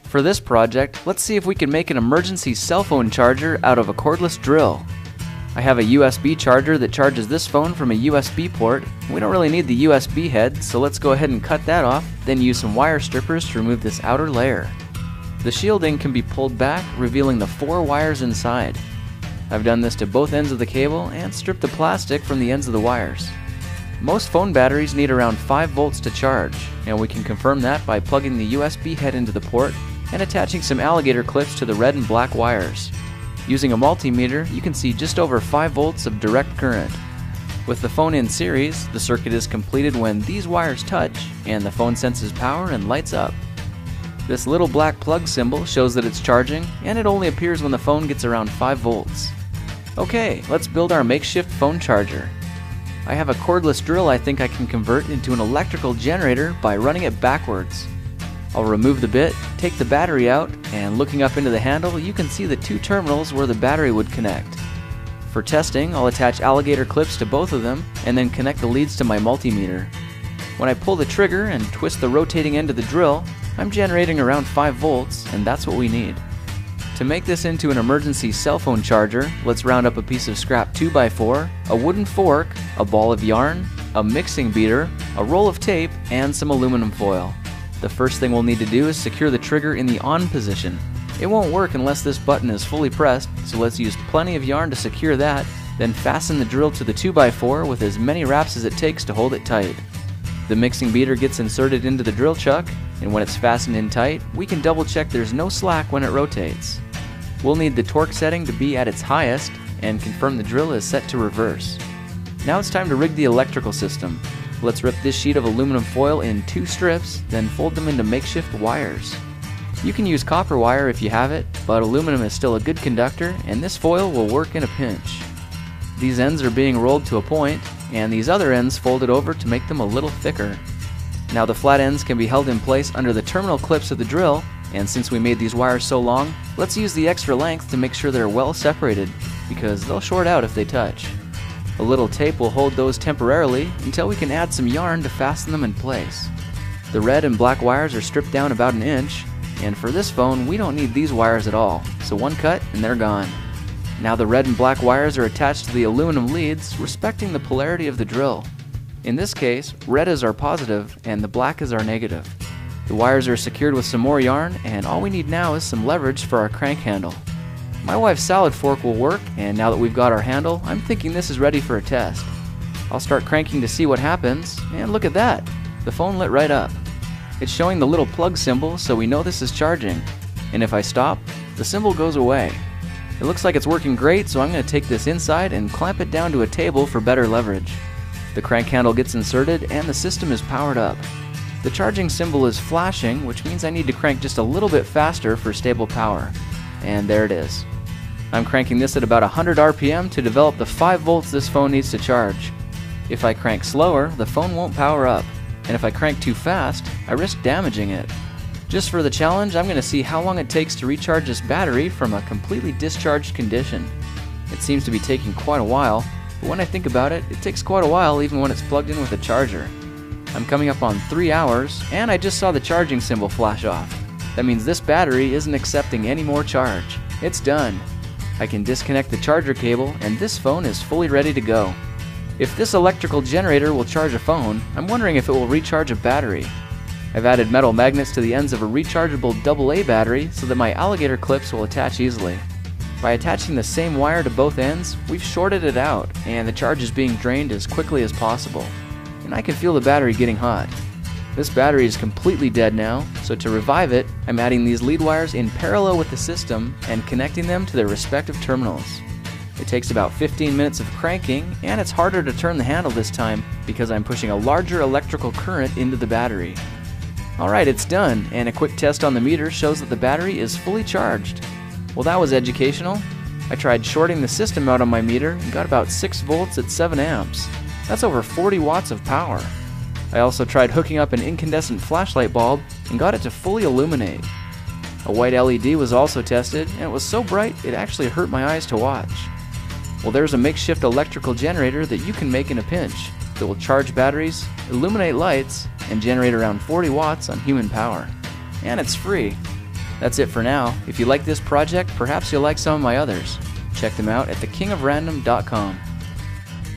For this project, let's see if we can make an emergency cell phone charger out of a cordless drill. I have a USB charger that charges this phone from a USB port. We don't really need the USB head, so let's go ahead and cut that off, then use some wire strippers to remove this outer layer. The shielding can be pulled back, revealing the 4 wires inside. I've done this to both ends of the cable and stripped the plastic from the ends of the wires. Most phone batteries need around 5 volts to charge, and we can confirm that by plugging the USB head into the port and attaching some alligator clips to the red and black wires. Using a multimeter, you can see just over 5 volts of direct current. With the phone in series, the circuit is completed when these wires touch and the phone senses power and lights up. This little black plug symbol shows that it's charging, and it only appears when the phone gets around 5 volts. Okay, let's build our makeshift phone charger. I have a cordless drill I think I can convert into an electrical generator by running it backwards. I'll remove the bit, take the battery out, and looking up into the handle, you can see the 2 terminals where the battery would connect. For testing, I'll attach alligator clips to both of them and then connect the leads to my multimeter. When I pull the trigger and twist the rotating end of the drill, I'm generating around 5 volts, and that's what we need. To make this into an emergency cell phone charger, let's round up a piece of scrap 2x4, a wooden fork, a ball of yarn, a mixing beater, a roll of tape, and some aluminum foil. The first thing we'll need to do is secure the trigger in the on position. It won't work unless this button is fully pressed, so let's use plenty of yarn to secure that, then fasten the drill to the 2x4 with as many wraps as it takes to hold it tight. The mixing beater gets inserted into the drill chuck, and when it's fastened in tight, we can double check there's no slack when it rotates. We'll need the torque setting to be at its highest and confirm the drill is set to reverse. Now it's time to rig the electrical system. Let's rip this sheet of aluminum foil in 2 strips, then fold them into makeshift wires. You can use copper wire if you have it, but aluminum is still a good conductor, and this foil will work in a pinch. These ends are being rolled to a point, and these other ends folded over to make them a little thicker. Now the flat ends can be held in place under the terminal clips of the drill, and since we made these wires so long, let's use the extra length to make sure they're well separated, because they'll short out if they touch. A little tape will hold those temporarily until we can add some yarn to fasten them in place. The red and black wires are stripped down about 1 inch, and for this phone we don't need these wires at all, so one cut and they're gone. Now the red and black wires are attached to the aluminum leads, respecting the polarity of the drill. In this case, red is our positive and the black is our negative. The wires are secured with some more yarn, and all we need now is some leverage for our crank handle. My wife's salad fork will work, and now that we've got our handle, I'm thinking this is ready for a test. I'll start cranking to see what happens, and look at that! The phone lit right up. It's showing the little plug symbol, so we know this is charging. And if I stop, the symbol goes away. It looks like it's working great, so I'm going to take this inside and clamp it down to a table for better leverage. The crank handle gets inserted, and the system is powered up. The charging symbol is flashing, which means I need to crank just a little bit faster for stable power. And there it is. I'm cranking this at about 100 RPM to develop the 5 volts this phone needs to charge. If I crank slower, the phone won't power up, and if I crank too fast, I risk damaging it. Just for the challenge, I'm going to see how long it takes to recharge this battery from a completely discharged condition. It seems to be taking quite a while, but when I think about it, it takes quite a while even when it's plugged in with a charger. I'm coming up on 3 hours, and I just saw the charging symbol flash off. That means this battery isn't accepting any more charge. It's done. I can disconnect the charger cable, and this phone is fully ready to go. If this electrical generator will charge a phone, I'm wondering if it will recharge a battery. I've added metal magnets to the ends of a rechargeable AA battery so that my alligator clips will attach easily. By attaching the same wire to both ends, we've shorted it out, and the charge is being drained as quickly as possible. And I can feel the battery getting hot. This battery is completely dead now, so to revive it, I'm adding these lead wires in parallel with the system and connecting them to their respective terminals. It takes about 15 minutes of cranking, and it's harder to turn the handle this time because I'm pushing a larger electrical current into the battery. Alright, it's done, and a quick test on the meter shows that the battery is fully charged. Well, that was educational. I tried shorting the system out on my meter and got about 6 volts at 7 amps. That's over 40 watts of power. I also tried hooking up an incandescent flashlight bulb and got it to fully illuminate. A white LED was also tested, and it was so bright it actually hurt my eyes to watch. Well, there's a makeshift electrical generator that you can make in a pinch that will charge batteries, illuminate lights, and generate around 40 watts on human power. And it's free. That's it for now. If you like this project, perhaps you'll like some of my others. Check them out at thekingofrandom.com.